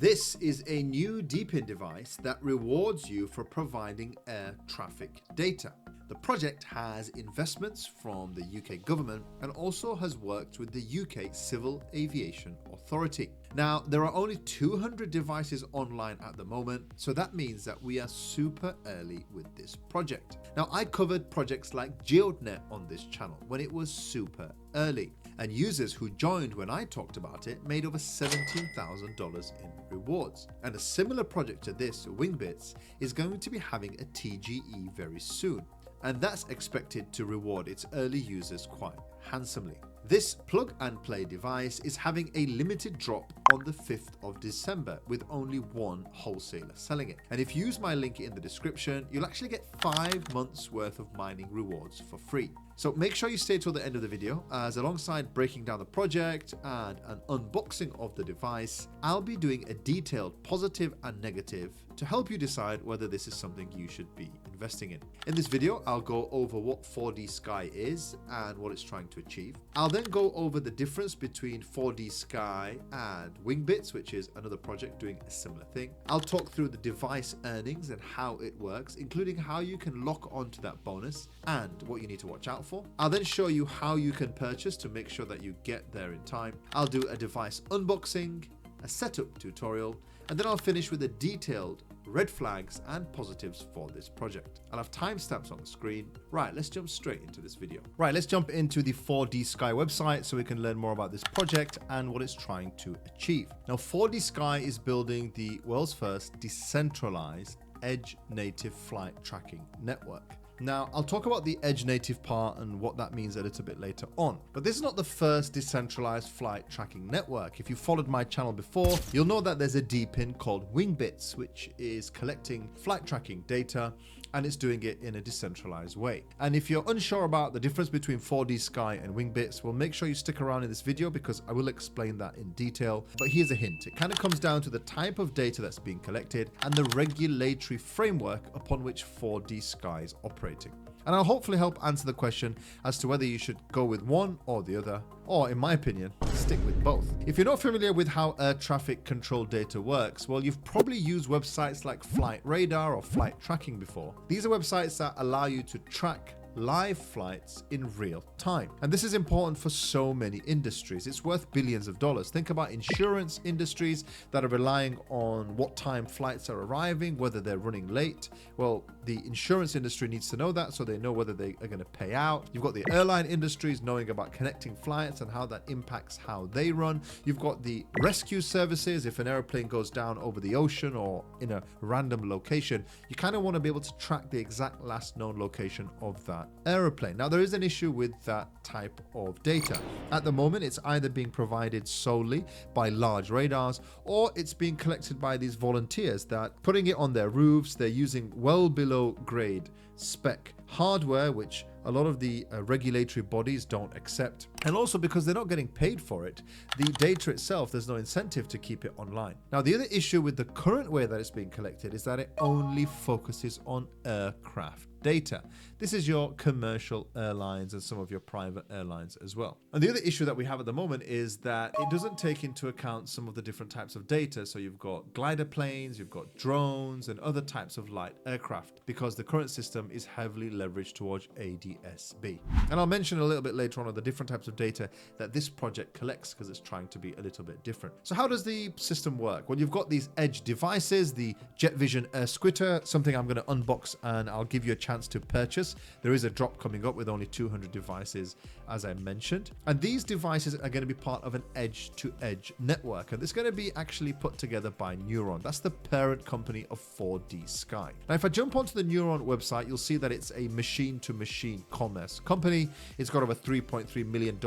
This is a new Depin device that rewards you for providing air traffic data. The project has investments from the UK government and also has worked with the UK Civil Aviation Authority. Now, there are only 200 devices online at the moment, so that means that we are super early with this project. Now, I covered projects like GeoDNet on this channel when it was super early, and users who joined when I talked about it made over $17,000 in rewards. And a similar project to this, Wingbits, is going to be having a TGE very soon, and that's expected to reward its early users quite handsomely. This plug and play device is having a limited drop on the 5th of December with only one wholesaler selling it. And if you use my link in the description, you'll actually get 5 months worth of mining rewards for free. So make sure you stay till the end of the video, as alongside breaking down the project and an unboxing of the device, I'll be doing a detailed positive and negative to help you decide whether this is something you should be investing in. In this video, I'll go over what 4D Sky is and what it's trying to achieve. I'll then go over the difference between 4D Sky and Wingbits, which is another project doing a similar thing. I'll talk through the device earnings and how it works, including how you can lock onto that bonus and what you need to watch out for. I'll then show you how you can purchase to make sure that you get there in time. I'll do a device unboxing, a setup tutorial, and then I'll finish with a detailed red flags and positives for this project. I'll have timestamps on the screen. Right, let's jump straight into this video. Right, let's jump into the 4D Sky website so we can learn more about this project and what it's trying to achieve. Now, 4D Sky is building the world's first decentralized edge native flight tracking network. Now, I'll talk about the edge native part and what that means a little bit later on. But this is not the first decentralized flight tracking network. If you followed my channel before, you'll know that there's a Depin called Wingbits, which is collecting flight tracking data, and it's doing it in a decentralized way. And if you're unsure about the difference between 4D Sky and Wingbits, well, make sure you stick around in this video because I will explain that in detail. But here's a hint. It kind of comes down to the type of data that's being collected and the regulatory framework upon which 4D Sky is operating. And I'll hopefully help answer the question as to whether you should go with one or the other, or in my opinion, stick with both. If you're not familiar with how air traffic control data works, well, you've probably used websites like Flight Radar or Flight Tracking before. These are websites that allow you to track live flights in real time. And this is important for so many industries. It's worth billions of dollars. Think about insurance industries that are relying on what time flights are arriving, whether they're running late. Well, the insurance industry needs to know that so they know whether they are going to pay out. You've got the airline industries knowing about connecting flights and how that impacts how they run. You've got the rescue services. If an airplane goes down over the ocean or in a random location, you kind of want to be able to track the exact last known location of that aeroplane. Now, there is an issue with that type of data. At the moment, it's either being provided solely by large radars or it's being collected by these volunteers that putting it on their roofs. They're using well below grade spec hardware, which a lot of the regulatory bodies don't accept. And also because they're not getting paid for it, the data itself, there's no incentive to keep it online. Now, the other issue with the current way that it's being collected is that it only focuses on aircraft data. This is your commercial airlines and some of your private airlines as well. And the other issue that we have at the moment is that it doesn't take into account some of the different types of data. So you've got glider planes, you've got drones and other types of light aircraft because the current system is heavily leveraged towards ADS-B. And I'll mention a little bit later on the different types of data that this project collects because it's trying to be a little bit different. So how does the system work? Well, you've got these edge devices, the Jetvision AirSquitter, something I'm going to unbox and I'll give you a chance to purchase. There is a drop coming up with only 200 devices, as I mentioned. And these devices are going to be part of an edge-to-edge network. And it's going to be actually put together by Neuron. That's the parent company of 4D Sky. Now, if I jump onto the Neuron website, you'll see that it's a machine-to-machine commerce company. It's got over $3.3 million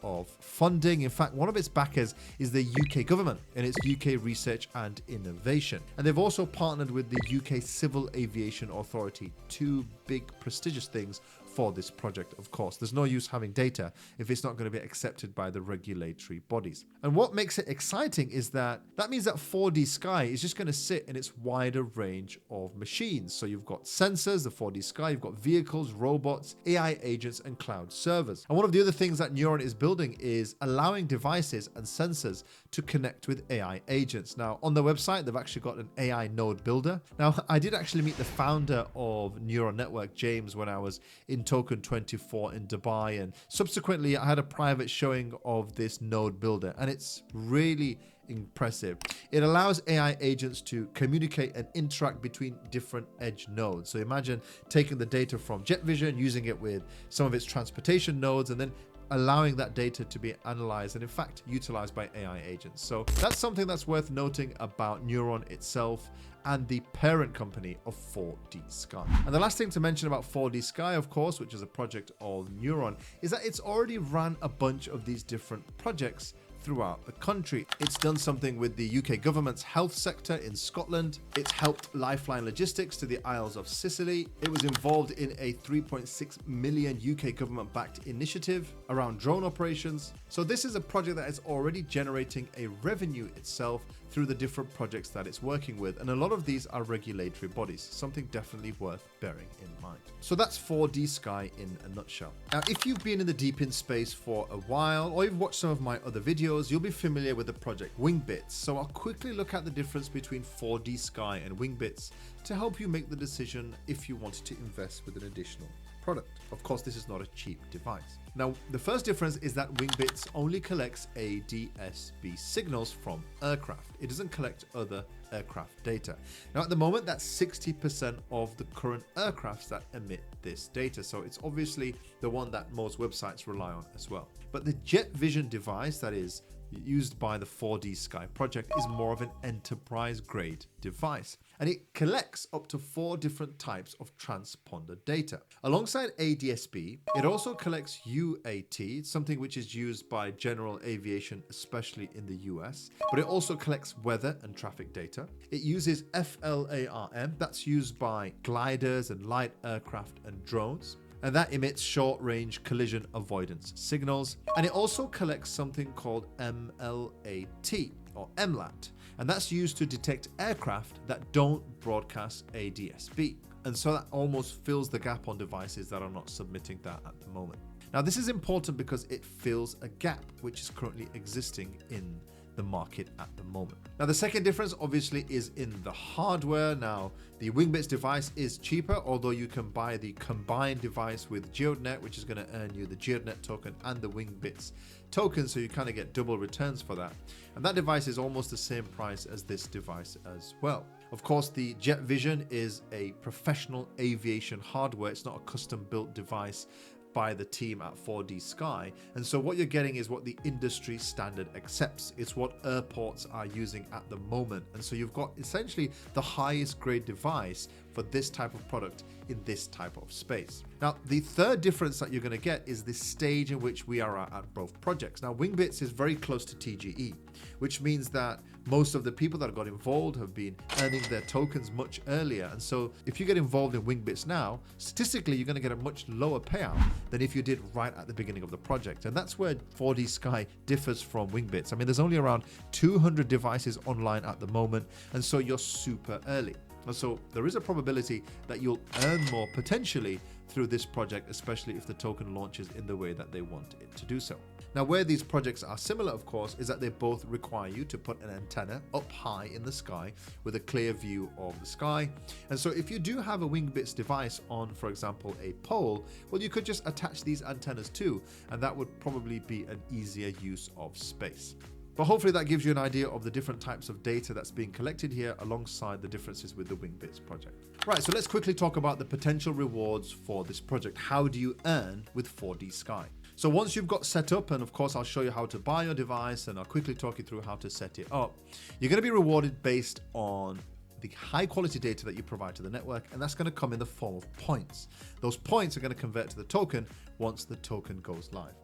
of funding. In fact, one of its backers is the UK government and its UK research and innovation. And they've also partnered with the UK Civil Aviation Authority, two big prestigious things for this project. Of course, there's no use having data if it's not going to be accepted by the regulatory bodies. And what makes it exciting is that means that 4D Sky is just going to sit in its wider range of machines. So you've got sensors, the 4D Sky, you've got vehicles, robots, AI agents, and cloud servers. And one of the other things that Neuron is building is allowing devices and sensors to connect with AI agents. Now, on their website, they've actually got an AI node builder. Now, I did actually meet the founder of Neuron Network, James, when I was in Token 24 in Dubai, and subsequently I had a private showing of this node builder, and it's really impressive. It allows AI agents to communicate and interact between different edge nodes. So imagine taking the data from Jetvision, using it with some of its transportation nodes, and then allowing that data to be analyzed and in fact utilized by AI agents. So that's something that's worth noting about Neuron itself and the parent company of 4D Sky. And the last thing to mention about 4D Sky, of course, which is a project of Neuron, is that it's already ran a bunch of these different projects throughout the country. It's done something with the UK government's health sector in Scotland. It's helped Lifeline Logistics to the Isles of Sicily. It was involved in a 3.6 million UK government-backed initiative around drone operations. So this is a project that is already generating a revenue itself through the different projects that it's working with. And a lot of these are regulatory bodies, something definitely worth bearing in mind. So that's 4D Sky in a nutshell. Now, if you've been in the Depin space for a while, or you've watched some of my other videos, you'll be familiar with the project Wingbits. So I'll quickly look at the difference between 4D Sky and Wingbits to help you make the decision if you wanted to invest with an additional product. Of course, this is not a cheap device. Now, the first difference is that Wingbits only collects ADS-B signals from aircraft. It doesn't collect other aircraft data. Now, at the moment, that's 60% of the current aircrafts that emit this data. So it's obviously the one that most websites rely on as well. But the Jetvision device that is used by the 4D Sky project is more of an enterprise grade device, and it collects up to 4 different types of transponder data. Alongside ADS-B, it also collects UAT, something which is used by general aviation, especially in the US, but it also collects weather and traffic data. It uses FLARM, that's used by gliders and light aircraft and drones, and that emits short-range collision avoidance signals. And it also collects something called MLAT, or MLAT, and that's used to detect aircraft that don't broadcast ADS-B. And so that almost fills the gap on devices that are not submitting that at the moment. Now, this is important because it fills a gap which is currently existing in the market at the moment. Now, the second difference obviously is in the hardware. Now, the Wingbits device is cheaper, although you can buy the combined device with GeoDNet, which is going to earn you the GeoDNet token and the Wingbits token, so you kind of get double returns for that. And that device is almost the same price as this device as well. Of course, the Jetvision is a professional aviation hardware. It's not a custom built device by the team at 4D Sky, and so what you're getting is what the industry standard accepts. It's what airports are using at the moment, and so you've got essentially the highest grade device for this type of product in this type of space. Now, the third difference that you're going to get is the stage in which we are at both projects. Now, Wingbits is very close to TGE, which means that most of the people that got involved have been earning their tokens much earlier. And so if you get involved in Wingbits now, statistically, you're going to get a much lower payout than if you did right at the beginning of the project. And that's where 4D Sky differs from Wingbits. I mean, there's only around 200 devices online at the moment, and so you're super early. And so there is a probability that you'll earn more potentially through this project, especially if the token launches in the way that they want it to do so. Now, where these projects are similar, of course, is that they both require you to put an antenna up high in the sky with a clear view of the sky. And so if you do have a Wingbits device on, for example, a pole, well, you could just attach these antennas too, and that would probably be an easier use of space. But hopefully that gives you an idea of the different types of data that's being collected here alongside the differences with the Wingbits project. Right, so let's quickly talk about the potential rewards for this project. How do you earn with 4D Sky? So once you've got set up, and of course I'll show you how to buy your device and I'll quickly talk you through how to set it up, you're going to be rewarded based on the high quality data that you provide to the network, and that's going to come in the form of points. Those points are going to convert to the token once the token goes live.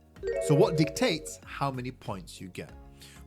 So what dictates how many points you get?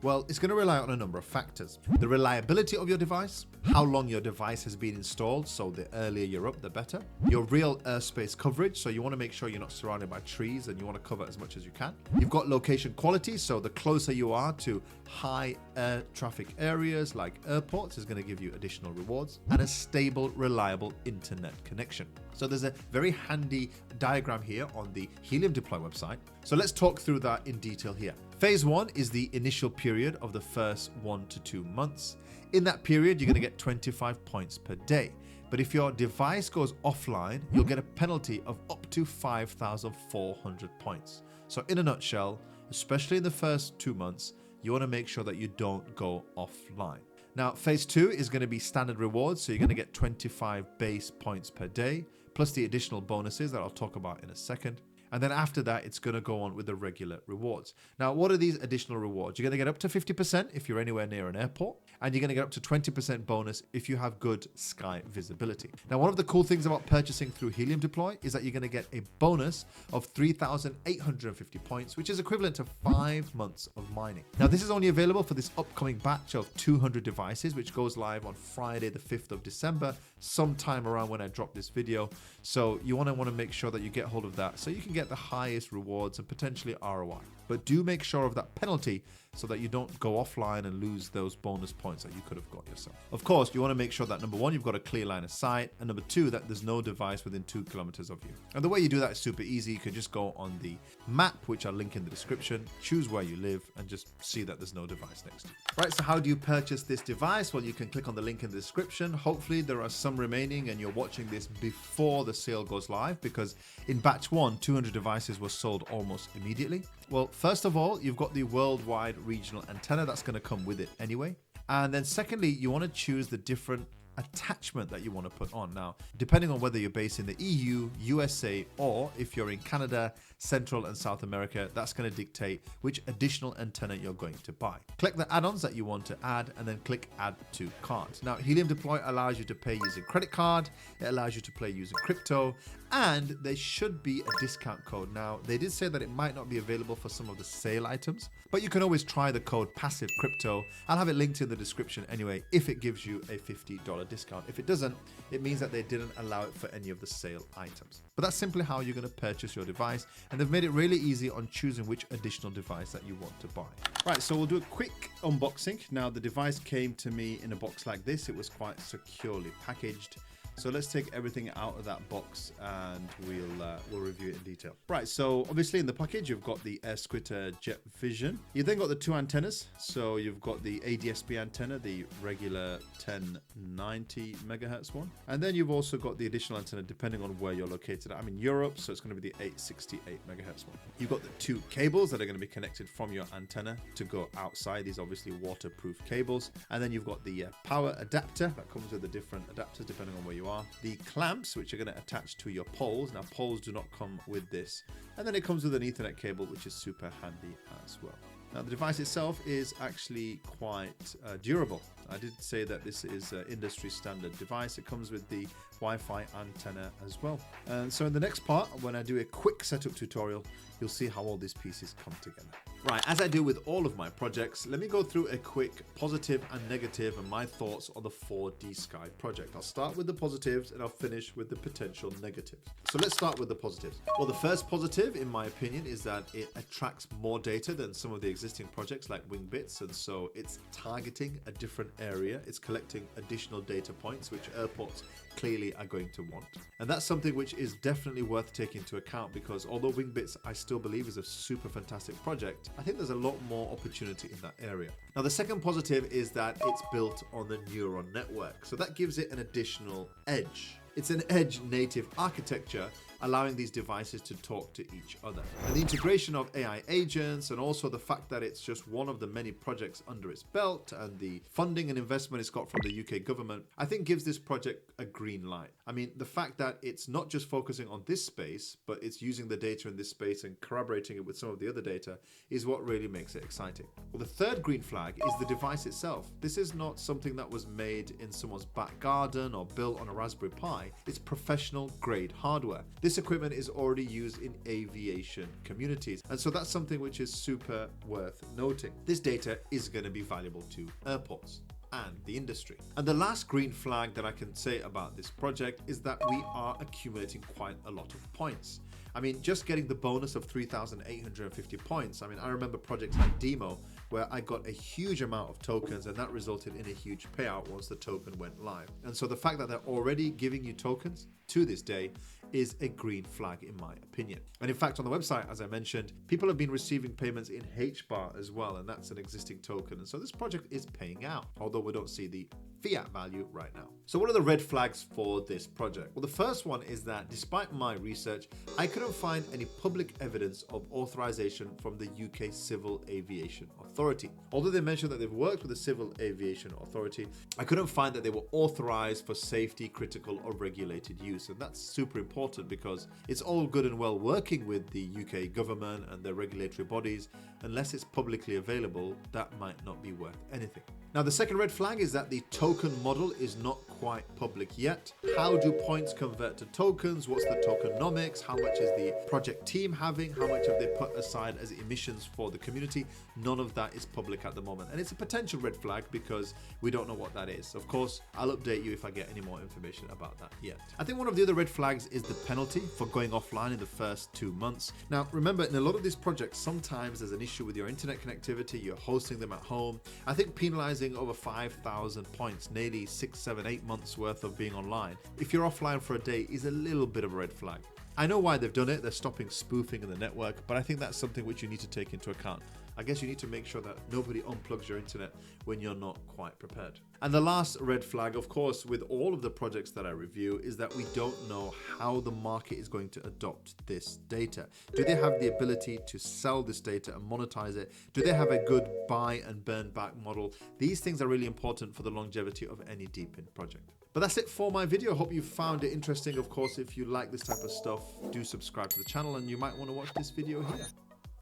Well, it's going to rely on a number of factors. The reliability of your device, how long your device has been installed, so the earlier you're up, the better. Your real airspace coverage, so you want to make sure you're not surrounded by trees and you want to cover as much as you can. You've got location quality, so the closer you are to high air traffic areas like airports is going to give you additional rewards, and a stable, reliable internet connection. So there's a very handy diagram here on the Helium Deploy website. So let's talk through that in detail here. Phase 1 is the initial period of the first 1 to 2 months. In that period, you're going to get 25 points per day. But if your device goes offline, you'll get a penalty of up to 5,400 points. So in a nutshell, especially in the first 2 months, you want to make sure that you don't go offline. Now, phase 2 is going to be standard rewards. So you're going to get 25 base points per day, plus the additional bonuses that I'll talk about in a second. And then after that, it's going to go on with the regular rewards. Now, what are these additional rewards? You're going to get up to 50% if you're anywhere near an airport, and you're going to get up to 20% bonus if you have good sky visibility. Now, one of the cool things about purchasing through Helium Deploy is that you're going to get a bonus of 3,850 points, which is equivalent to 5 months of mining. Now, this is only available for this upcoming batch of 200 devices, which goes live on Friday, the 5th of December, sometime around when I drop this video. So you want to make sure that you get hold of that so you can get the highest rewards and potentially ROI. But do make sure of that penalty so that you don't go offline and lose those bonus points that you could have got yourself. Of course, you want to make sure that number 1, you've got a clear line of sight, and number 2, that there's no device within 2 kilometers of you. And the way you do that is super easy. You can just go on the map, which I'll link in the description, choose where you live, and just see that there's no device next to you. Right, so how do you purchase this device? Well, you can click on the link in the description. Hopefully there are some remaining and you're watching this before the sale goes live, because in batch 1, 200 devices were sold almost immediately. Well, first of all, you've got the worldwide regional antenna that's going to come with it anyway. And then secondly, you want to choose the different attachment that you want to put on. Now, depending on whether you're based in the EU, USA, or if you're in Canada, Central and South America, that's going to dictate which additional antenna you're going to buy. Click the add-ons that you want to add and then click add to cart. Now, Helium Deploy allows you to pay using credit card, it allows you to pay using crypto, and there should be a discount code. Now, they did say that it might not be available for some of the sale items, but you can always try the code passive crypto. I'll have it linked in the description anyway if it gives you a $50 discount. If it doesn't, it means that they didn't allow it for any of the sale items. But that's simply how you're going to purchase your device, and they've made it really easy on choosing which additional device that you want to buy. Right, so we'll do a quick unboxing. Now, the device came to me in a box like this. It was quite securely packaged. So let's take everything out of that box and we'll review it in detail. Right, so obviously in the package, you've got the AirSquitter Jetvision. You then got the 2 antennas. So you've got the ADSB antenna, the regular 1090 megahertz one. And then you've also got the additional antenna depending on where you're located. I'm in Europe, so it's going to be the 868 megahertz one. You've got the 2 cables that are going to be connected from your antenna to go outside. These are obviously waterproof cables. And then you've got the power adapter that comes with the different adapters depending on where you are. The clamps, which are going to attach to your poles. Now, poles do not come with this. And then it comes with an Ethernet cable, which is super handy as well. Now, the device itself is actually quite durable. I did say that this is an industry standard device. It comes with the Wi-Fi antenna as well. And so in the next part, when I do a quick setup tutorial, you'll see how all these pieces come together. Right, as I do with all of my projects, let me go through a quick positive and negative and my thoughts on the 4D Sky project. I'll start with the positives and I'll finish with the potential negatives. So let's start with the positives. Well, the first positive, in my opinion, is that it attracts more data than some of the existing projects like Wingbits, and so it's targeting a different area. It's collecting additional data points, which airports clearly are going to want. And that's something which is definitely worth taking into account, because although Wingbits I still believe is a super fantastic project, I think there's a lot more opportunity in that area. Now, the second positive is that it's built on the Neuron network. So that gives it an additional edge. It's an edge native architecture, allowing these devices to talk to each other. And the integration of AI agents, and also the fact that it's just one of the many projects under its belt, and the funding and investment it's got from the UK government, I think gives this project a green light. I mean, the fact that it's not just focusing on this space, but it's using the data in this space and corroborating it with some of the other data is what really makes it exciting. Well, the third green flag is the device itself. This is not something that was made in someone's back garden or built on a Raspberry Pi. It's professional grade hardware. This equipment is already used in aviation communities, and so that's something which is super worth noting. This data is going to be valuable to airports and the industry. And the last green flag that I can say about this project is that we are accumulating quite a lot of points. I mean, just getting the bonus of 3,850 points. I mean, I remember projects like Demo where I got a huge amount of tokens, and that resulted in a huge payout once the token went live. And so the fact that they're already giving you tokens to this day is a green flag in my opinion. And in fact, on the website, as I mentioned, people have been receiving payments in HBAR as well, and that's an existing token. And so this project is paying out, although we don't see the fiat value right now. So what are the red flags for this project? Well, the first one is that despite my research, I couldn't find any public evidence of authorization from the UK Civil Aviation Authority. Although they mentioned that they've worked with the Civil Aviation Authority, I couldn't find that they were authorized for safety, critical, or regulated use. And that's super important because it's all good and well working with the UK government and their regulatory bodies. Unless it's publicly available, that might not be worth anything. Now, the second red flag is that the token model is not quite public yet. How do points convert to tokens? What's the tokenomics? How much is the project team having? How much have they put aside as emissions for the community? None of that is public at the moment. And it's a potential red flag because we don't know what that is. Of course, I'll update you if I get any more information about that yet. I think one of the other red flags is the penalty for going offline in the first 2 months. Now, remember, in a lot of these projects, sometimes there's an issue with your internet connectivity, you're hosting them at home. I think penalizing over 5,000 points, nearly 6, 7, 8 months worth of being online, if you're offline for a day, is a little bit of a red flag. I know why they've done it, they're stopping spoofing in the network, but I think that's something which you need to take into account. I guess you need to make sure that nobody unplugs your internet when you're not quite prepared. And the last red flag, of course, with all of the projects that I review, is that we don't know how the market is going to adopt this data. Do they have the ability to sell this data and monetize it? Do they have a good buy and burn back model? These things are really important for the longevity of any Depin project. But that's it for my video. Hope you found it interesting. Of course, if you like this type of stuff, do subscribe to the channel and you might want to watch this video here.